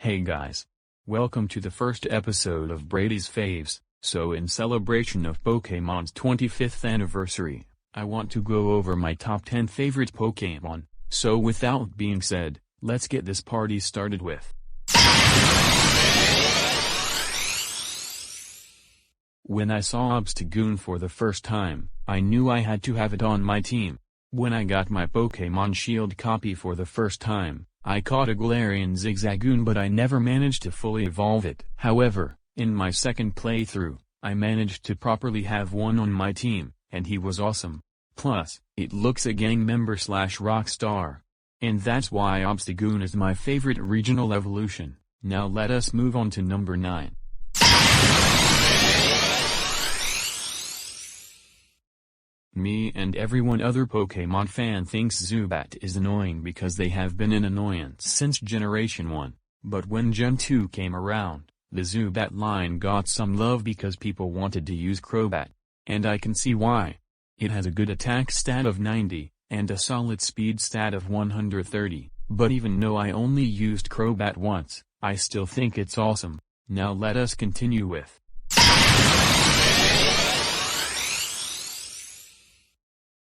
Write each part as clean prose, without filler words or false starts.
Hey guys. Welcome to the first episode of Brady's Faves. So in celebration of Pokemon's 25th anniversary, I want to go over my top 10 favorite Pokemon. So without being said, let's get this party started with. When I saw Obstagoon for the first time, I knew I had to have it on my team. When I got my Pokemon Shield copy for the first time, I caught a Galarian Zigzagoon, but I never managed to fully evolve it. However, in my second playthrough, I managed to properly have one on my team, and he was awesome. Plus, it looks a gang member / rock star. And that's why Obstagoon is my favorite regional evolution. Now let us move on to number 9. Me and everyone other Pokemon fan thinks Zubat is annoying because they have been an annoyance since Generation 1, but when Gen 2 came around, the Zubat line got some love because people wanted to use CROBAT. And I can see why. It has a good attack stat of 90, and a solid speed stat of 130, but even though I only used CROBAT once, I still think it's awesome. Now let us continue with.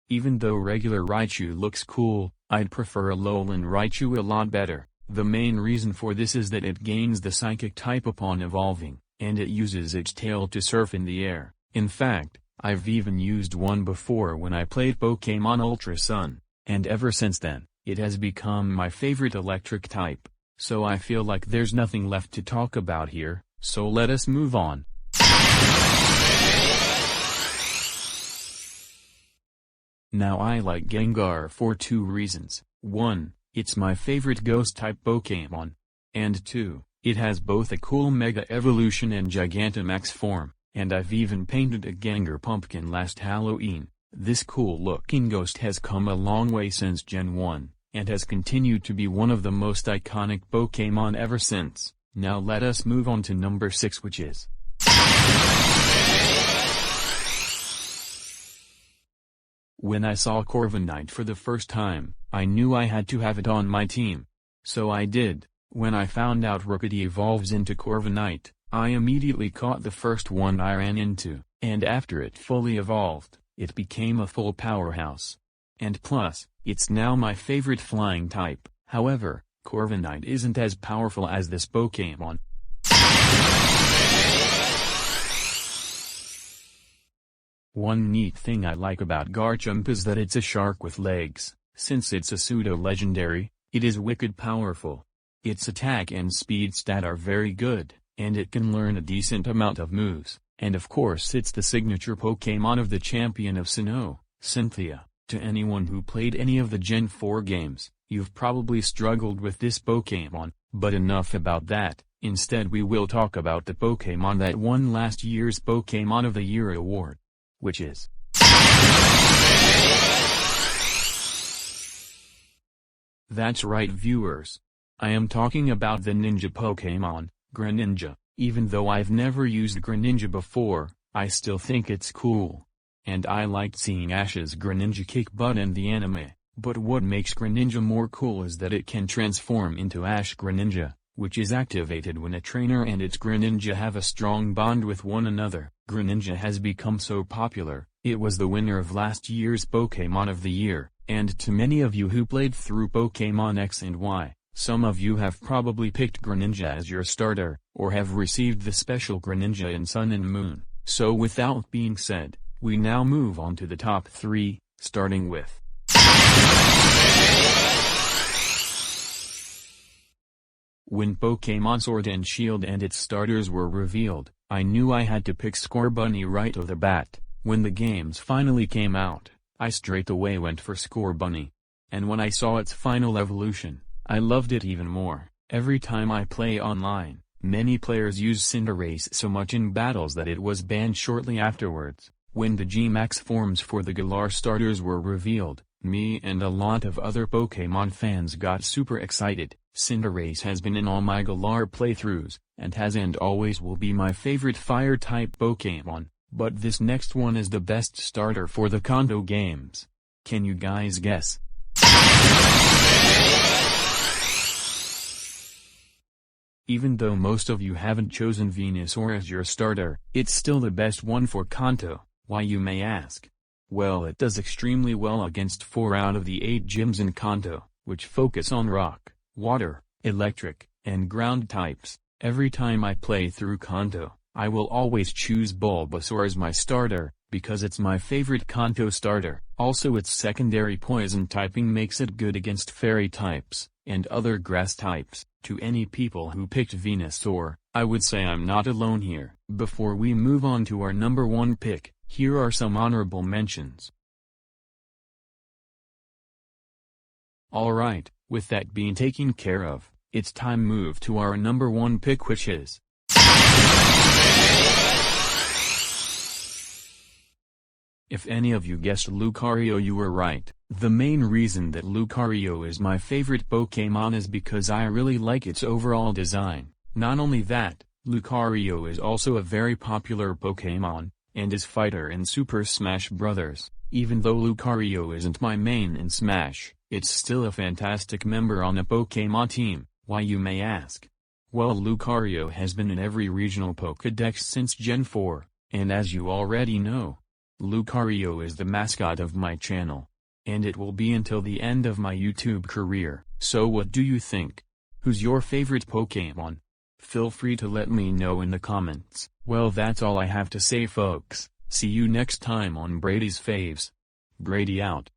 Even though regular Raichu looks cool, I'd prefer Alolan Raichu a lot better. The main reason for this is that it gains the Psychic type upon evolving, and it uses its tail to surf in the air. In fact, I've even used one before when I played Pokemon Ultra Sun, and ever since then, it has become my favorite electric type. So I feel like there's nothing left to talk about here, so let us move on. Now I like Gengar for 2 reasons. 1, it's my favorite ghost-type Pokemon. And 2, it has both a cool Mega Evolution and Gigantamax form, and I've even painted a Gengar pumpkin last Halloween. This cool-looking ghost has come a long way since Gen 1, and has continued to be one of the most iconic Pokemon ever since. Now let us move on to number 6, which is... When I saw CORVIKNIGHT for the first time, I knew I had to have it on my team. So I did. When I found out Rookity evolves into CORVIKNIGHT, I immediately caught the first one I ran into, and after it fully evolved, it became a full powerhouse. And plus, it's now my favorite flying type. However, CORVIKNIGHT isn't as powerful as this Pokemon. One neat thing I like about GARCHOMP is that it's a shark with legs. Since it's a pseudo-legendary, it is wicked powerful. Its attack and speed stat are very good, and it can learn a decent amount of moves. And of course it's the signature Pokemon of the champion of Sinnoh, Cynthia. To anyone who played any of the Gen 4 games, you've probably struggled with this Pokemon, but enough about that. Instead we will talk about the Pokemon that won last year's Pokemon of the Year award. Which is... That's right viewers. I am talking about the ninja Pokemon, GRENINJA. Even though I've never used GRENINJA before, I still think it's cool. And I liked seeing Ash's GRENINJA kick butt in the anime. But what makes GRENINJA more cool is that it can transform into Ash GRENINJA, which is activated when a trainer and its GRENINJA have a strong bond with one another. GRENINJA has become so popular, it was the winner of last year's Pokemon of the Year, and to many of you who played through Pokemon X and Y, some of you have probably picked GRENINJA as your starter, or have received the special GRENINJA in Sun and Moon. So without being said, we now move on to the top 3, starting with... When Pokemon Sword and Shield and its starters were revealed, I knew I had to pick Scorbunny right off the bat. When the games finally came out, I straight away went for Scorbunny. And when I saw its final evolution, I loved it even more. Every time I play online, many players use CINDERACE so much in battles that it was banned shortly afterwards. When the G-Max forms for the Galar starters were revealed, me and a lot of other Pokemon fans got super excited. CINDERACE has been in all my Galar playthroughs, and has and always will be my favorite fire-type Pokemon, but this next one is the best starter for the Kanto games. Can you guys guess? Even though most of you haven't chosen Venusaur as your starter, it's still the best one for Kanto. Why, you may ask? Well, it does extremely well against 4 out of the 8 gyms in Kanto, which focus on rock, water, electric, and ground types. Every time I play through Kanto, I will always choose Bulbasaur as my starter, because it's my favorite Kanto starter. Also, its secondary poison typing makes it good against fairy types, and other grass types. To any people who picked Venusaur, I would say I'm not alone here. Before we move on to our number 1 pick, here are some honorable mentions. Alright, with that being taken care of, it's time move to our number 1 pick, which is... If any of you guessed Lucario, you were right. The main reason that Lucario is my favorite Pokémon is because I really like its overall design. Not only that, Lucario is also a very popular Pokémon, and is fighter in Super Smash Bros. Even though Lucario isn't my main in Smash, it's still a fantastic member on a Pokémon team. Why, you may ask? Well, Lucario has been in every regional Pokédex since Gen 4, and as you already know, Lucario is the mascot of my channel, and it will be until the end of my YouTube career. So what do you think? Who's your favorite Pokémon? Feel free to let me know in the comments. Well, that's all I have to say, folks. See you next time on Brady's Faves. Brady out.